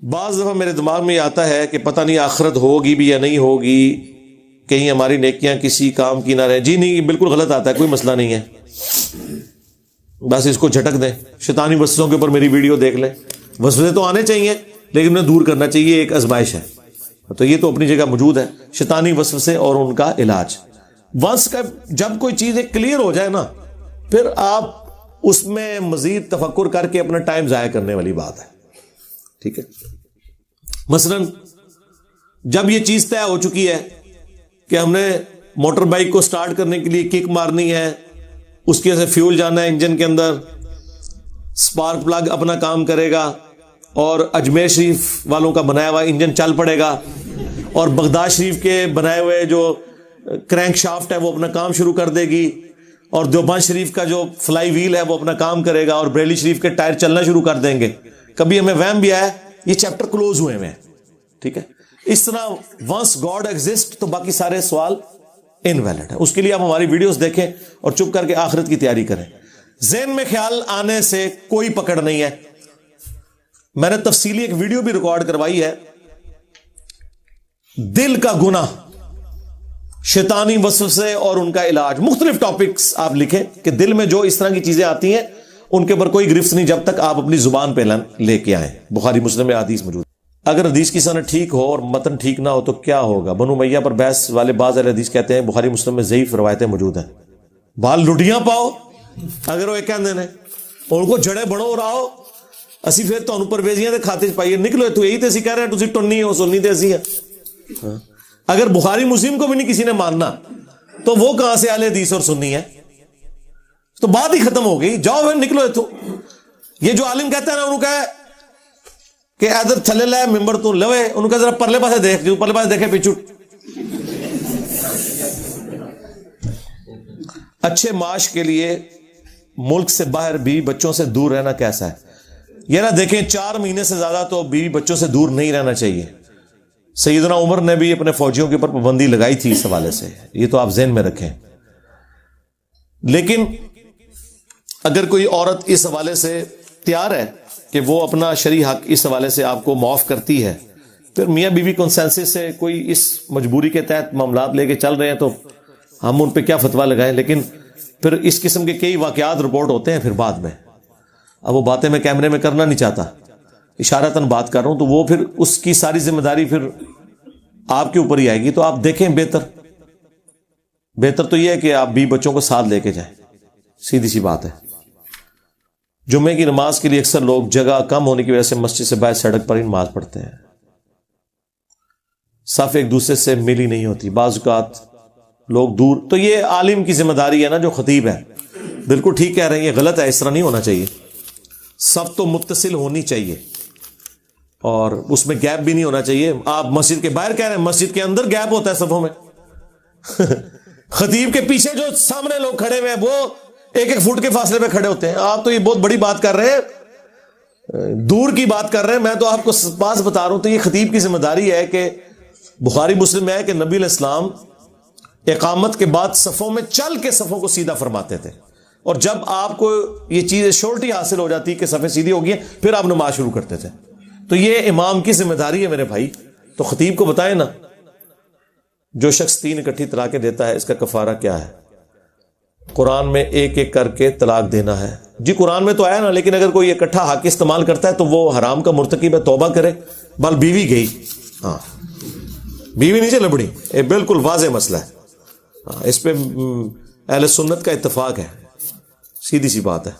بعض دفعہ میرے دماغ میں یہ آتا ہے کہ پتہ نہیں آخرت ہوگی بھی یا نہیں ہوگی، کہیں ہماری نیکیاں کسی کام کی نہ رہیں. جی نہیں، بالکل غلط آتا ہے، کوئی مسئلہ نہیں ہے، بس اس کو جھٹک دیں. شیطانی وسوسوں کے اوپر میری ویڈیو دیکھ لیں. وسوسے تو آنے چاہیے لیکن انہیں دور کرنا چاہیے، ایک آزمائش ہے. تو یہ تو اپنی جگہ موجود ہے، شیطانی وسوسے اور ان کا علاج. ونس کا جب کوئی چیز کلیئر ہو جائے نا، پھر آپ اس میں مزید تفکر کر کے اپنا ٹائم ضائع کرنے والی بات ہے. ٹھیک ہے، مثلا جب یہ چیز طے ہو چکی ہے کہ ہم نے موٹر بائک کو سٹارٹ کرنے کے لیے کک مارنی ہے، اس کی وجہ سے فیول جانا ہے انجن کے اندر، سپارک پلگ اپنا کام کرے گا اور اجمیر شریف والوں کا بنایا ہوا انجن چل پڑے گا، اور بغداد شریف کے بنائے ہوئے جو کرینک شافٹ ہے وہ اپنا کام شروع کر دے گی، اور دیوبند شریف کا جو فلائی ویل ہے وہ اپنا کام کرے گا، اور بریلی شریف کے ٹائر چلنا شروع کر دیں گے. کبھی ہمیں وہم بھی آیا یہ چیپٹر کلوز ہوئے ہیں. ٹھیک ہے، اس طرح ونس گاڈ ایگزسٹ تو باقی سارے سوال انویلڈ ہے. اس کے لیے آپ ہماری ویڈیوز دیکھیں اور چپ کر کے آخرت کی تیاری کریں. ذہن میں خیال آنے سے کوئی پکڑ نہیں ہے. میں نے تفصیلی ایک ویڈیو بھی ریکارڈ کروائی ہے، دل کا گناہ، شیطانی وسوسے اور ان کا علاج. مختلف ٹاپکس آپ لکھیں کہ دل میں جو اس طرح کی چیزیں آتی ہیں ان کے اوپر کوئی گرفت نہیں جب تک آپ اپنی زبان پہ لے کے آئیں. بخاری مسلم میں حدیث موجود. اگر حدیث کی سند ٹھیک ہو اور متن ٹھیک نہ ہو تو کیا ہوگا؟ بنو امیہ پر بحث والے بعض اہل حدیث کہتے ہیں بخاری مسلم میں ضعیف روایتیں موجود ہیں. بال لڈیاں پاؤ اگر وہ کہندے نے ان کو جڑے بڑو راؤ اسی پھر تانوں پرویزیاں دے کھاتے چ پائیے نکلو تو یہی تے اسی کہہ رہے ہیں تسی ٹنی ہو سنی تے اسی ہیں. اگر بخاری مسلم کو بھی نہیں کسی نے ماننا تو وہ کہاں سے اہل حدیث اور سنی ہے؟ تو بات ہی ختم ہو گئی. جاؤ پھر نکلو تو. یہ جو عالم کہتا ہے نا انہوں کہا کہ ادھر تھلے لے ممبر تو لوے، انہوں کہا ذرا پرلے پاسے دیکھ، جو پرلے پاسے دیکھے پیچھو. اچھے معاش کے لیے ملک سے باہر بیوی بچوں سے دور رہنا کیسا ہے؟ یہ نہ دیکھیں 4 مہینے سے زیادہ تو بیوی بچوں سے دور نہیں رہنا چاہیے. سیدنا عمر نے بھی اپنے فوجیوں کے اوپر پابندی لگائی تھی اس حوالے سے، یہ تو آپ ذہن میں رکھیں. لیکن اگر کوئی عورت اس حوالے سے تیار ہے کہ وہ اپنا شرعی حق اس حوالے سے آپ کو معاف کرتی ہے، پھر میاں بیوی کنسنسس سے کوئی اس مجبوری کے تحت معاملات لے کے چل رہے ہیں تو ہم ان پہ کیا فتویٰ لگائیں. لیکن پھر اس قسم کے کئی واقعات رپورٹ ہوتے ہیں پھر بعد میں. اب وہ باتیں میں کیمرے میں کرنا نہیں چاہتا، اشارتاً بات کر رہا ہوں، تو وہ پھر اس کی ساری ذمہ داری پھر آپ کے اوپر ہی آئے گی. تو آپ دیکھیں بہتر تو یہ ہے کہ آپ بھی بچوں کو ساتھ لے کے جائیں. سیدھی سی بات ہے. جمعے کی نماز کے لیے اکثر لوگ جگہ کم ہونے کی وجہ سے مسجد سے باہر سڑک پر ہی نماز پڑھتے ہیں. صف ایک دوسرے سے ملی نہیں ہوتی، بعض اوقات لوگ دور. تو یہ عالم کی ذمہ داری ہے نا، جو خطیب ہے. بالکل ٹھیک کہہ رہے ہیں، یہ غلط ہے، اس طرح نہیں ہونا چاہیے. سب تو متصل ہونی چاہیے اور اس میں گیپ بھی نہیں ہونا چاہیے. آپ مسجد کے باہر کہہ رہے ہیں، مسجد کے اندر گیپ ہوتا ہے صفوں میں. خطیب کے پیچھے جو سامنے لوگ کھڑے ہوئے ہیں وہ 1-1 فٹ کے فاصلے پہ کھڑے ہوتے ہیں. آپ تو یہ بہت بڑی بات کر رہے ہیں، دور کی بات کر رہے ہیں. میں تو آپ کو پاس بتا رہا ہوں. تو یہ خطیب کی ذمہ داری ہے کہ بخاری مسلم میں ہے کہ نبی علیہ السلام اقامت کے بعد صفوں میں چل کے صفوں کو سیدھا فرماتے تھے، اور جب آپ کو یہ چیز شورٹی حاصل ہو جاتی کہ صفیں سیدھی ہو گئی ہیں پھر آپ نماز شروع کرتے تھے. تو یہ امام کی ذمہ داری ہے میرے بھائی. تو خطیب کو بتائیں نا، جو شخص 3 اکٹھی طلاقیں دیتا ہے اس کا کفارہ کیا ہے؟ قرآن میں 1-1 کر کے طلاق دینا ہے. جی قرآن میں تو آیا نا، لیکن اگر کوئی اکٹھا حق استعمال کرتا ہے تو وہ حرام کا مرتکب ہے، توبہ کرے. بل بیوی گئی، ہاں بیوی نیچے لبڑی، یہ بالکل واضح مسئلہ ہے. اس پہ اہل سنت کا اتفاق ہے، سیدھی سی بات ہے.